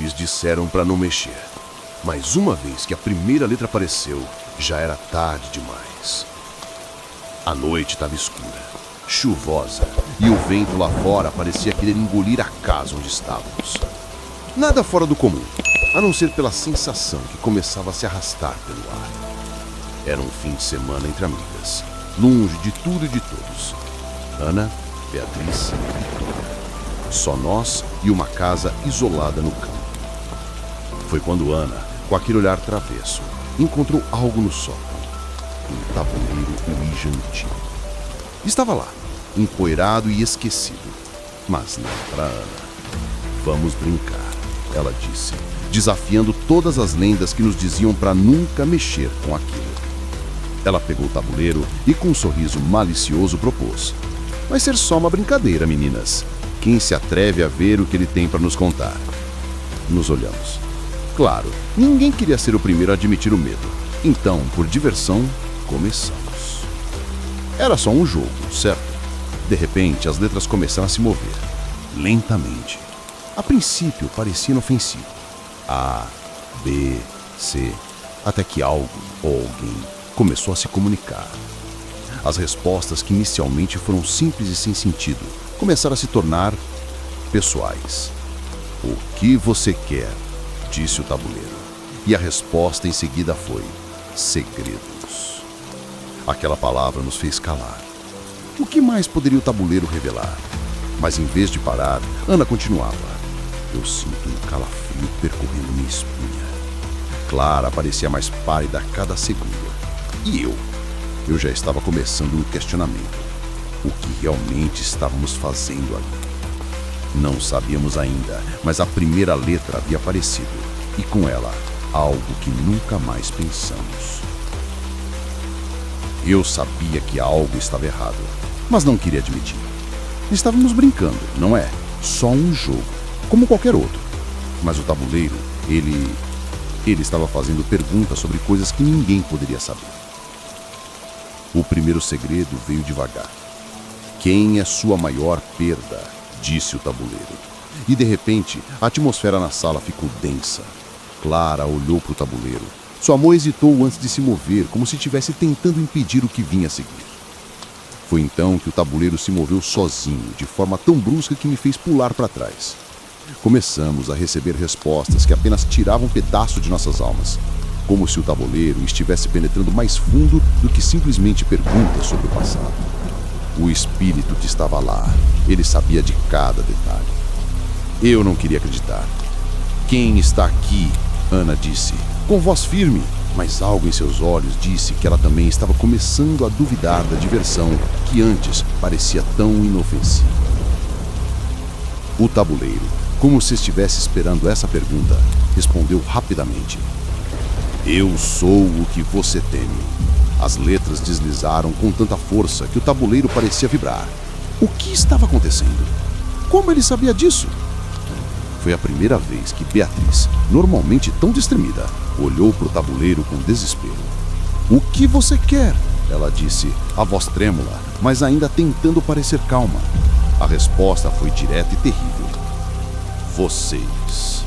Eles disseram para não mexer. Mas uma vez que a primeira letra apareceu, já era tarde demais. A noite estava escura, chuvosa, e o vento lá fora parecia querer engolir a casa onde estávamos. Nada fora do comum, a não ser pela sensação que começava a se arrastar pelo ar. Era um fim de semana entre amigas, longe de tudo e de todos. Ana, Beatriz e Clara. Só nós e uma casa isolada no campo. Foi quando Ana, com aquele olhar travesso, encontrou algo no sótão. Um tabuleiro Ouija antigo. Estava lá, empoeirado e esquecido. Mas não para Ana. Vamos brincar, ela disse, desafiando todas as lendas que nos diziam para nunca mexer com aquilo. Ela pegou o tabuleiro e com um sorriso malicioso propôs: vai ser só uma brincadeira, meninas. Quem se atreve a ver o que ele tem para nos contar? Nos olhamos. Claro, ninguém queria ser o primeiro a admitir o medo. Então, por diversão, começamos. Era só um jogo, certo? De repente, as letras começaram a se mover. Lentamente. A princípio, parecia inofensivo. A, B, C, até que algo ou alguém começou a se comunicar. As respostas, que inicialmente foram simples e sem sentido, começaram a se tornar pessoais. O que você quer? Disse o tabuleiro. E a resposta em seguida foi: segredos. Aquela palavra nos fez calar. O que mais poderia o tabuleiro revelar? Mas em vez de parar, Ana continuava. Eu sinto um calafrio percorrendo minha espinha. Clara parecia mais pálida a cada segundo. E eu já estava começando um questionamento. O que realmente estávamos fazendo ali? Não sabíamos ainda, mas a primeira letra havia aparecido, e com ela, algo que nunca mais pensamos. Eu sabia que algo estava errado, mas não queria admitir. Estávamos brincando, não é? Só um jogo, como qualquer outro. Mas o tabuleiro, ele estava fazendo perguntas sobre coisas que ninguém poderia saber. O primeiro segredo veio devagar. Quem é sua maior perda? Disse o tabuleiro. E de repente, a atmosfera na sala ficou densa. Clara olhou para o tabuleiro. Sua mão hesitou antes de se mover, como se estivesse tentando impedir o que vinha a seguir. Foi então que o tabuleiro se moveu sozinho, de forma tão brusca que me fez pular para trás. Começamos a receber respostas que apenas tiravam um pedaço de nossas almas, como se o tabuleiro estivesse penetrando mais fundo do que simplesmente perguntas sobre o passado. O espírito que estava lá, ele sabia de cada detalhe. Eu não queria acreditar. Quem está aqui? Ana disse, com voz firme, mas algo em seus olhos disse que ela também estava começando a duvidar da diversão que antes parecia tão inofensiva. O tabuleiro, como se estivesse esperando essa pergunta, respondeu rapidamente: eu sou o que você teme. As letras deslizaram com tanta força que o tabuleiro parecia vibrar. O que estava acontecendo? Como ele sabia disso? Foi a primeira vez que Beatriz, normalmente tão destemida, olhou para o tabuleiro com desespero. O que você quer? Ela disse, a voz trêmula, mas ainda tentando parecer calma. A resposta foi direta e terrível. Vocês.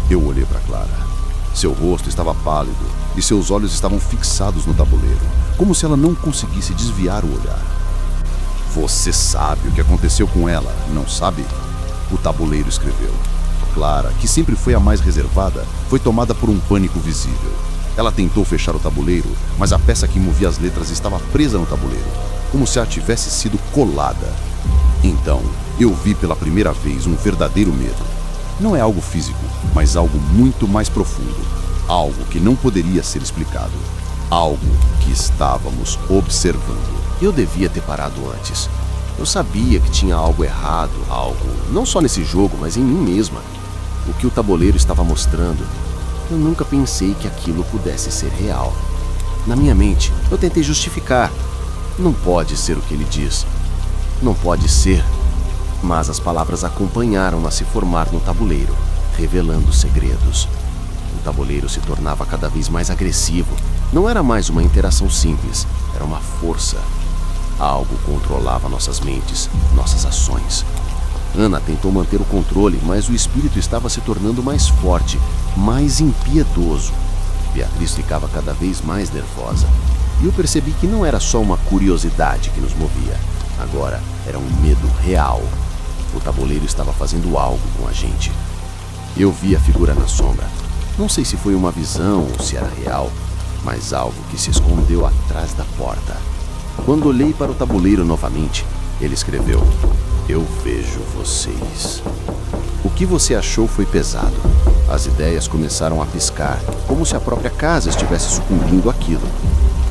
Eu olhei para Clara. Seu rosto estava pálido e seus olhos estavam fixados no tabuleiro, como se ela não conseguisse desviar o olhar. Você sabe o que aconteceu com ela, não sabe? O tabuleiro escreveu. Clara, que sempre foi a mais reservada, foi tomada por um pânico visível. Ela tentou fechar o tabuleiro, mas a peça que movia as letras estava presa no tabuleiro, como se ela tivesse sido colada. Então, eu vi pela primeira vez um verdadeiro medo. Não é algo físico, mas algo muito mais profundo. Algo que não poderia ser explicado. Algo que estávamos observando. Eu devia ter parado antes. Eu sabia que tinha algo errado, algo, não só nesse jogo, mas em mim mesma. O que o tabuleiro estava mostrando, eu nunca pensei que aquilo pudesse ser real. Na minha mente, eu tentei justificar. Não pode ser o que ele diz. Não pode ser. Mas as palavras acompanharam a se formar no tabuleiro, revelando segredos. O tabuleiro se tornava cada vez mais agressivo. Não era mais uma interação simples, era uma força. Algo controlava nossas mentes, nossas ações. Ana tentou manter o controle, mas o espírito estava se tornando mais forte, mais impiedoso. Beatriz ficava cada vez mais nervosa. E eu percebi que não era só uma curiosidade que nos movia. Agora era um medo real. O tabuleiro estava fazendo algo com a gente. Eu vi a figura na sombra. Não sei se foi uma visão ou se era real, mas algo que se escondeu atrás da porta. Quando olhei para o tabuleiro novamente, ele escreveu: "Eu vejo vocês." O que você achou foi pesado. As ideias começaram a piscar, como se a própria casa estivesse sucumbindo àquilo.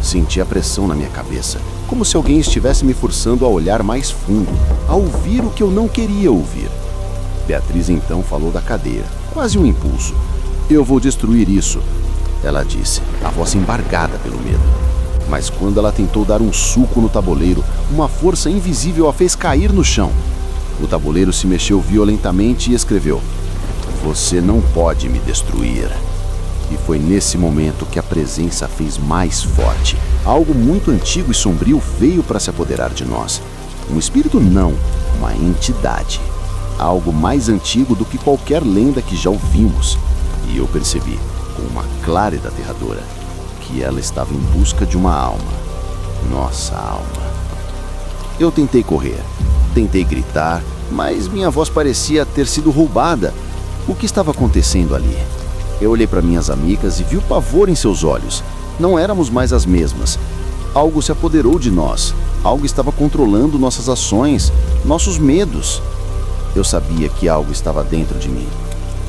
Senti a pressão na minha cabeça, como se alguém estivesse me forçando a olhar mais fundo, a ouvir o que eu não queria ouvir. Beatriz então falou da cadeira, quase um impulso. "Eu vou destruir isso," ela disse, a voz embargada pelo medo. Mas quando ela tentou dar um suco no tabuleiro, uma força invisível a fez cair no chão. O tabuleiro se mexeu violentamente e escreveu: "Você não pode me destruir." E foi nesse momento que a presença fez mais forte. Algo muito antigo e sombrio veio para se apoderar de nós. Um espírito não, uma entidade. Algo mais antigo do que qualquer lenda que já ouvimos. E eu percebi, com uma clareza aterradora, que ela estava em busca de uma alma. Nossa alma. Eu tentei correr, tentei gritar, mas minha voz parecia ter sido roubada. O que estava acontecendo ali? Eu olhei para minhas amigas e vi o pavor em seus olhos. Não éramos mais as mesmas. Algo se apoderou de nós. Algo estava controlando nossas ações, nossos medos. Eu sabia que algo estava dentro de mim.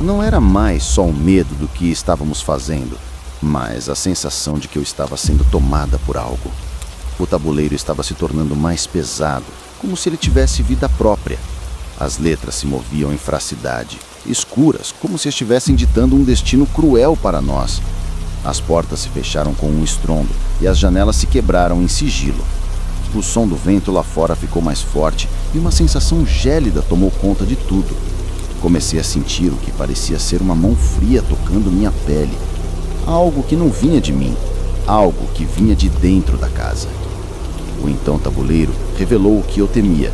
Não era mais só o medo do que estávamos fazendo, mas a sensação de que eu estava sendo tomada por algo. O tabuleiro estava se tornando mais pesado, como se ele tivesse vida própria. As letras se moviam em fracidade, escuras, como se estivessem ditando um destino cruel para nós. As portas se fecharam com um estrondo e as janelas se quebraram em sigilo. O som do vento lá fora ficou mais forte e uma sensação gélida tomou conta de tudo. Comecei a sentir o que parecia ser uma mão fria tocando minha pele. Algo que não vinha de mim, algo que vinha de dentro da casa. O então tabuleiro revelou o que eu temia.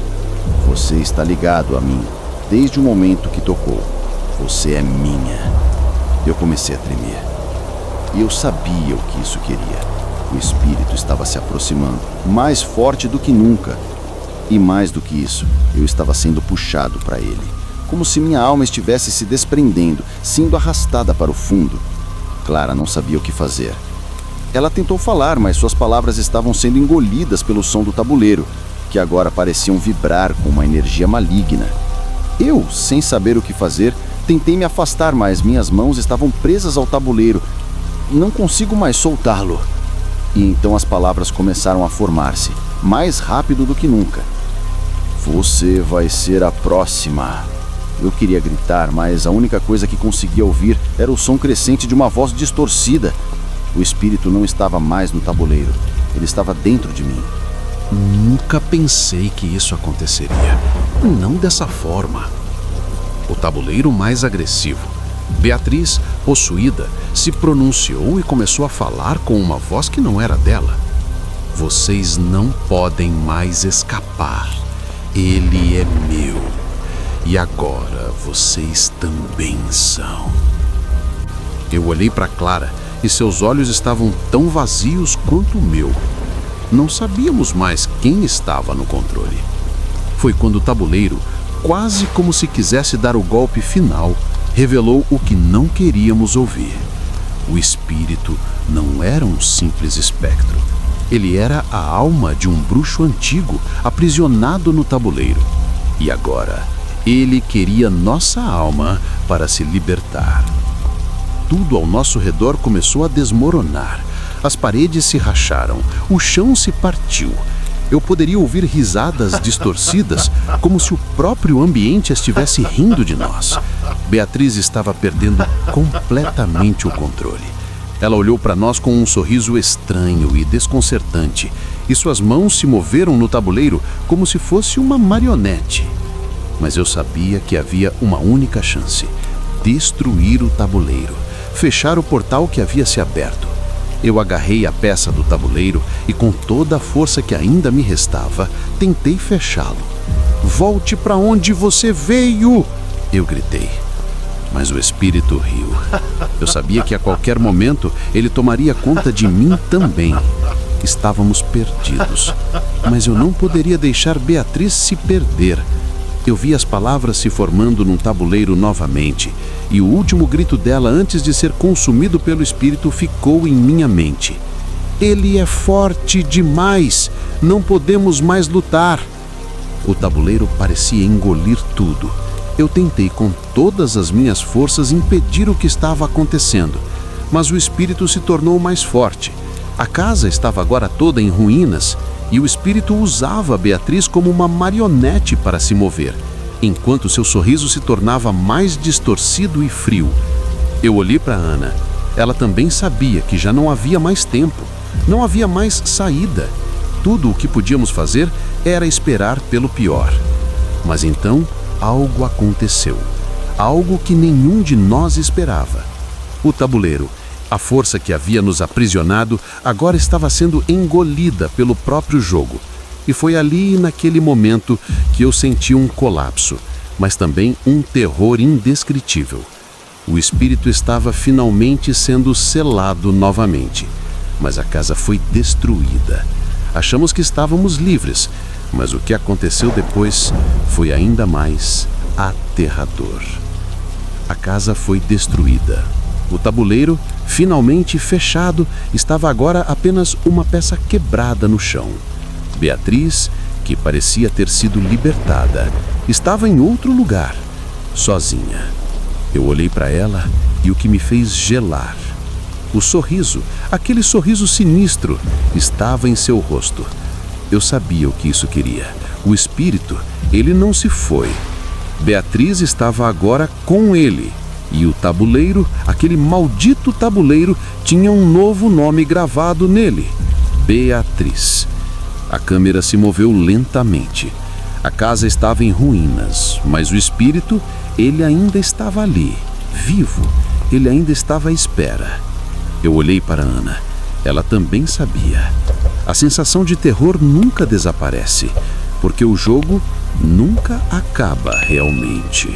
Você está ligado a mim, desde o momento que tocou. Você é minha. Eu comecei a tremer. E eu sabia o que isso queria. O espírito estava se aproximando, mais forte do que nunca. E mais do que isso, eu estava sendo puxado para ele, como se minha alma estivesse se desprendendo, sendo arrastada para o fundo. Clara não sabia o que fazer. Ela tentou falar, mas suas palavras estavam sendo engolidas pelo som do tabuleiro, que agora pareciam vibrar com uma energia maligna. Eu, sem saber o que fazer, tentei me afastar, mas minhas mãos estavam presas ao tabuleiro. Não consigo mais soltá-lo. E então as palavras começaram a formar-se, mais rápido do que nunca. Você vai ser a próxima. Eu queria gritar, mas a única coisa que conseguia ouvir era o som crescente de uma voz distorcida. O espírito não estava mais no tabuleiro. Ele estava dentro de mim. Nunca pensei que isso aconteceria. Não dessa forma. O tabuleiro mais agressivo. Beatriz, possuída, se pronunciou e começou a falar com uma voz que não era dela. Vocês não podem mais escapar. Ele é meu. E agora vocês também são. Eu olhei para Clara e seus olhos estavam tão vazios quanto o meu. Não sabíamos mais quem estava no controle. Foi quando o tabuleiro, quase como se quisesse dar o golpe final, revelou o que não queríamos ouvir. O espírito não era um simples espectro. Ele era a alma de um bruxo antigo, aprisionado no tabuleiro. E agora, ele queria nossa alma para se libertar. Tudo ao nosso redor começou a desmoronar. As paredes se racharam, o chão se partiu. Eu poderia ouvir risadas distorcidas, como se o próprio ambiente estivesse rindo de nós. Beatriz estava perdendo completamente o controle. Ela olhou para nós com um sorriso estranho e desconcertante, e suas mãos se moveram no tabuleiro como se fosse uma marionete. Mas eu sabia que havia uma única chance: destruir o tabuleiro, fechar o portal que havia se aberto. Eu agarrei a peça do tabuleiro e, com toda a força que ainda me restava, tentei fechá-lo. Volte para onde você veio! Eu gritei. Mas o espírito riu. Eu sabia que a qualquer momento ele tomaria conta de mim também. Estávamos perdidos. Mas eu não poderia deixar Beatriz se perder. Eu vi as palavras se formando num tabuleiro novamente, e o último grito dela antes de ser consumido pelo espírito ficou em minha mente. Ele é forte demais! Não podemos mais lutar! O tabuleiro parecia engolir tudo. Eu tentei com todas as minhas forças impedir o que estava acontecendo, mas o espírito se tornou mais forte. A casa estava agora toda em ruínas e o espírito usava Beatriz como uma marionete para se mover, enquanto seu sorriso se tornava mais distorcido e frio. Eu olhei para Ana. Ela também sabia que já não havia mais tempo, não havia mais saída. Tudo o que podíamos fazer era esperar pelo pior. Mas então algo aconteceu, algo que nenhum de nós esperava. O tabuleiro, a força que havia nos aprisionado, agora estava sendo engolida pelo próprio jogo. E foi ali, naquele momento, que eu senti um colapso, mas também um terror indescritível. O espírito estava finalmente sendo selado novamente, mas a casa foi destruída. Achamos que estávamos livres, mas o que aconteceu depois foi ainda mais aterrador. A casa foi destruída. O tabuleiro, finalmente fechado, estava agora apenas uma peça quebrada no chão. Beatriz, que parecia ter sido libertada, estava em outro lugar, sozinha. Eu olhei para ela e o que me fez gelar. O sorriso, aquele sorriso sinistro, estava em seu rosto. Eu sabia o que isso queria. O espírito, ele não se foi. Beatriz estava agora com ele. E o tabuleiro, aquele maldito tabuleiro, tinha um novo nome gravado nele: Beatriz. A câmera se moveu lentamente. A casa estava em ruínas, mas o espírito, ele ainda estava ali, vivo. Ele ainda estava à espera. Eu olhei para Ana. Ela também sabia. A sensação de terror nunca desaparece, porque o jogo nunca acaba realmente.